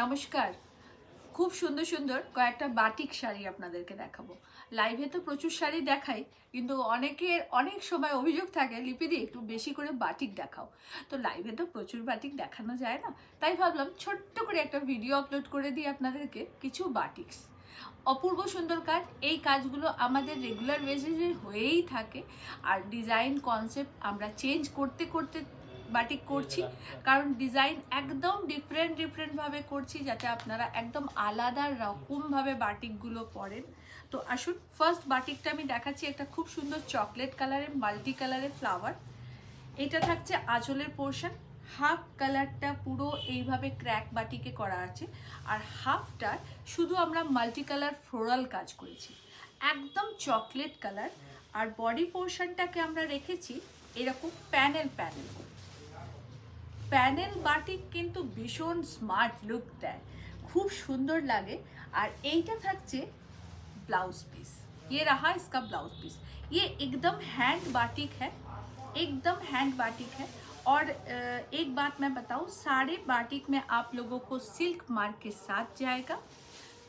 নমস্কার। খুব সুন্দর সুন্দর কয়েকটা বাটিক শাড়ি আপনাদেরকে দেখাবো। লাইভে তো প্রচুর শাড়ি দেখাই, কিন্তু অনেকের অনেক সময় অভিযোগ থাকে লিপিদি একটু বেশি করে বাটিক দেখাও। তো লাইভে তো প্রচুর বাটিক দেখানো যায় না, তাই ভাবলাম ছোট্ট করে একটা ভিডিও আপলোড করে দিই আপনাদেরকে কিছু বাটিক্স। অপূর্ব সুন্দর কাজ। এই কাজগুলো আমাদের রেগুলার বেসিসে হয়েই থাকে, আর ডিজাইন কনসেপ্ট আমরা চেঞ্জ করতে করতে বাটিক করছি, কারণ ডিজাইন একদম ডিফারেন্টভাবে করছি যাতে আপনারা একদম আলাদা রকমভাবে বাটিকগুলো পরেন। তো আসুন, ফার্স্ট বাটিকটা আমি দেখাচ্ছি একটা খুব সুন্দর চকলেট কালারের মাল্টি কালারের ফ্লাওয়ার। এটা থাকছে আঁচলের পোর্শন। হাফ কালারটা পুরো এইভাবে ক্র্যাক বাটিকে করা আছে, আর হাফটা শুধু আমরা মাল্টি কালার ফ্লোরাল কাজ করেছি, একদম চকলেট কালার। আর বডি পোর্শনটাকে আমরা রেখেছি এরকম প্যানেল প্যানেল করে। প্যানেল বাটিক কিন্তু ভীষণ স্মার্ট লুক দেয়, খুব সুন্দর লাগে। আর এইটা থাকছে ब्लाउज पीस। ये रहा इसका ब्लाउज पीस। ये एकदम हैंड बाटिक है, एकदम हैंड बाटिक है। और एक बात मैं बताऊं, सारे बाटिक में आप लोगों को सिल्क मार्क के साथ जाएगा,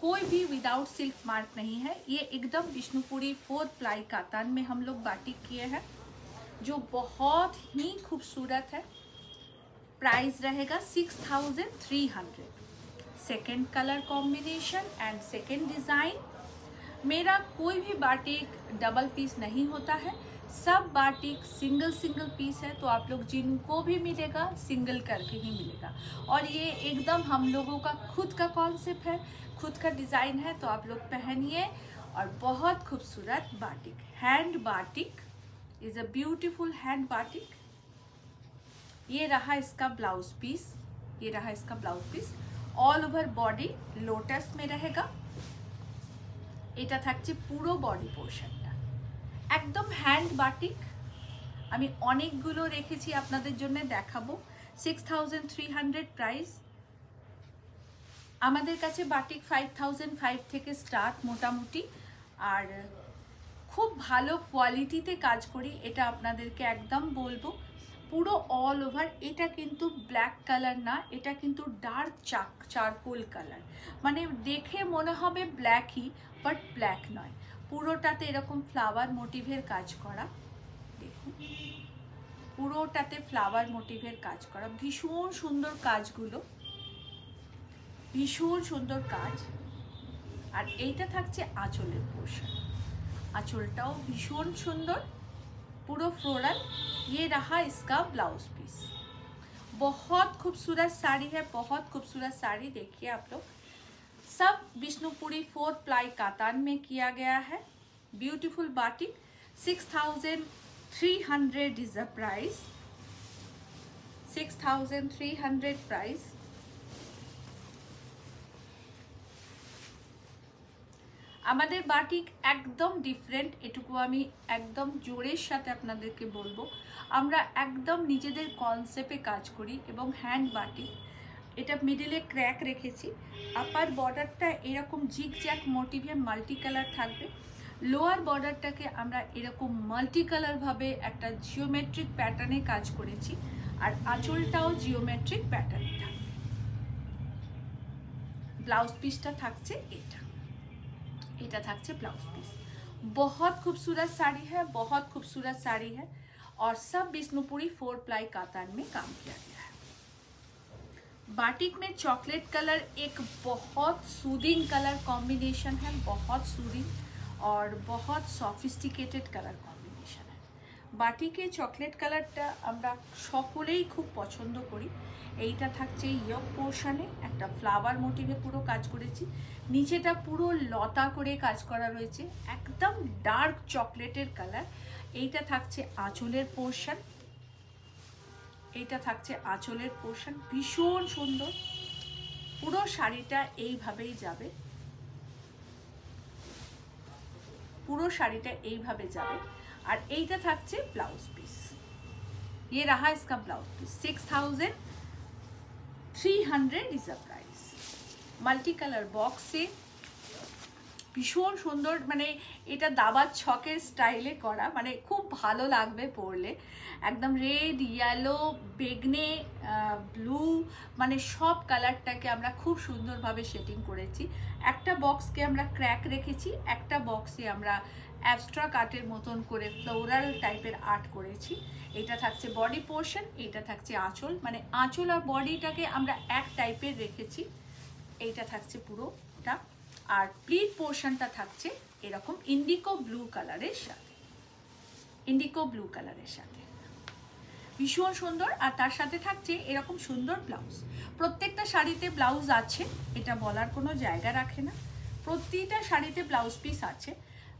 कोई भी विदाउट सिल्क मार्क नहीं है। ये एकदम विष्णुपुरी 4 प्लाई कातान में हम लोग बाटिक किए हैं, जो बहुत ही खूबसूरत है। प्राइस रहेगा 6300। Second colour combination and second design. मेरा कोई भी बाटिक डबल पीस नहीं होता है, सब बाटिक सिंगल सिंगल पीस है। तो आप लोग जिनको भी मिलेगा सिंगल करके ही मिलेगा। और ये एकदम हम लोगों का खुद का कॉन्सेप्ट है, खुद का डिज़ाइन है, तो आप लोग पहनिए। और बहुत खूबसूरत batik, hand batik, is a beautiful hand batik. ये रहा इसका ब्लाउज पीस, ये रहा इसका blouse piece. All over body lotus में रहेगा। এটা থাকছে পুরো বডি পোর্শনটা, একদম হ্যান্ড বাটিক। আমি অনেকগুলো রেখেছি আপনাদের জন্য দেখাবো। 6300 প্রাইস। আমাদের কাছে বাটিক 5005 থেকে স্টার্ট মোটামুটি, আর খুব ভালো কোয়ালিটিতে কাজ করি, এটা আপনাদেরকে একদম বলবো। পুরো অল ওভার। এটা কিন্তু ব্ল্যাক কালার না, এটা কিন্তু ডার্ক চারকোল কালার, মানে দেখে মনে হবে ব্ল্যাকই, বাট ব্ল্যাক নয়। পুরোটাতে এরকম ফ্লাওয়ার মোটিভের কাজ করা, দেখুন পুরোটাতে ফ্লাওয়ার মোটিভের কাজ করা। ভীষণ সুন্দর কাজগুলো, ভীষণ সুন্দর কাজ। আর এইটা থাকছে আঁচলের পোর্শন, আঁচলটাও ভীষণ সুন্দর, पूरा फ्लोरल। ये रहा इसका ब्लाउज पीस। बहुत खूबसूरत साड़ी है, बहुत खूबसूरत साड़ी। देखिए आप लोग, सब विष्णुपुरी 4 प्लाई कातान में किया गया है। Beautiful batik. 6300 is the price, 6300 price. আমাদের বাটিক একদম ডিফারেন্ট, এটুকু আমি একদম জোরের সাথে আপনাদেরকে বলবো। আমরা একদম নিজেদের কনসেপ্টে কাজ করি, এবং হ্যান্ড বাটিক। এটা মিডিলে ক্র্যাক রেখেছি। আপার বর্ডারটা এরকম জিগজ্যাগ মোটিভে মাল্টি কালার থাকবে। লোয়ার বর্ডারটাকে আমরা এরকম মাল্টি কালারভাবে একটা জিওমেট্রিক প্যাটার্নে কাজ করেছি, আর আঁচলটাও জিওমেট্রিক প্যাটার্নে থাকবে। ব্লাউজ পিসটা থাকছে এটা, এটা থাকছে ब्लाउज पीस। बहुत खूबसूरत साड़ी है, बहुत खूबसूरत साड़ी है। और सब विष्णुपुरी 4 प्लाई कातान में काम किया गया है। बाटिक में चॉकलेट कलर एक बहुत सूदिंग कलर कॉम्बिनेशन है, बहुत सूदिंग और बहुत सॉफिस्टिकेटेड कलर कॉम्बिनेशन है। বাটিকে চকলেট কালারটা আমরা সকলেই খুব পছন্দ করি। এইটা থাকছে ইয়ক পোর্শনে একটা ফ্লাওয়ার মোটিভে পুরো কাজ করেছি, নিচেটা পুরো লতা করে কাজ করা রয়েছে, একদম ডার্ক চকলেটের কালার। এইটা থাকছে আঁচলের পোর্শন, এইটা থাকছে আঁচলের পোর্শন, ভীষণ সুন্দর। পুরো শাড়িটা এইভাবেই যাবে, পুরো শাড়িটা এইভাবে যাবে। আর এইটা থাকছে ব্লাউজ পিস। ये रहा इसका blouse piece. 6300 is the price. Multi colour box से ভীষণ সুন্দর, মানে এটা দাবার ছকের স্টাইলে করা, মানে খুব ভালো লাগবে পরলে। একদম রেড, ইয়েলো, বেগনে, ব্লু, মানে সব কালারটাকে আমরা খুব সুন্দরভাবে শেডিং করেছি। একটা বক্সকে আমরা ক্র্যাক রেখেছি, একটা বক্সে আমরা অ্যাবস্ট্রাক্ট আর্টের মতন করে ফ্লোরাল টাইপের আর্ট করেছি। এটা থাকছে বডি পোর্শন, এটা থাকছে আঁচল, মানে আঁচল আর বডিটাকে আমরা এক টাইপের রেখেছি। এইটা থাকছে পুরোটা, আর প্লিট পোর্শনটা থাকছে এরকম ইন্ডিকো ব্লু কালারের সাথে, ইন্ডিকো ব্লু কালারের সাথে ভীষণ সুন্দর। আর তার সাথে থাকছে এরকম সুন্দর ব্লাউজ। প্রত্যেকটা শাড়িতে ব্লাউজ আছে, এটা বলার কোনো জায়গা রাখে না, প্রতিটা শাড়িতে ব্লাউজ পিস আছে।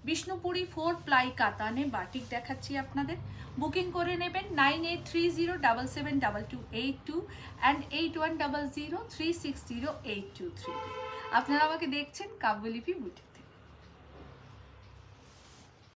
বিষ্ণুপুরি 4 প্লাই কাতানে বাটিক দেখাচ্ছি আপনাদের। বুকিং করে নেবেন 9830772282 অ্যান্ড 8100360823। আপনারা আমাকে দেখছেন কাব্যলিপি বুটিক।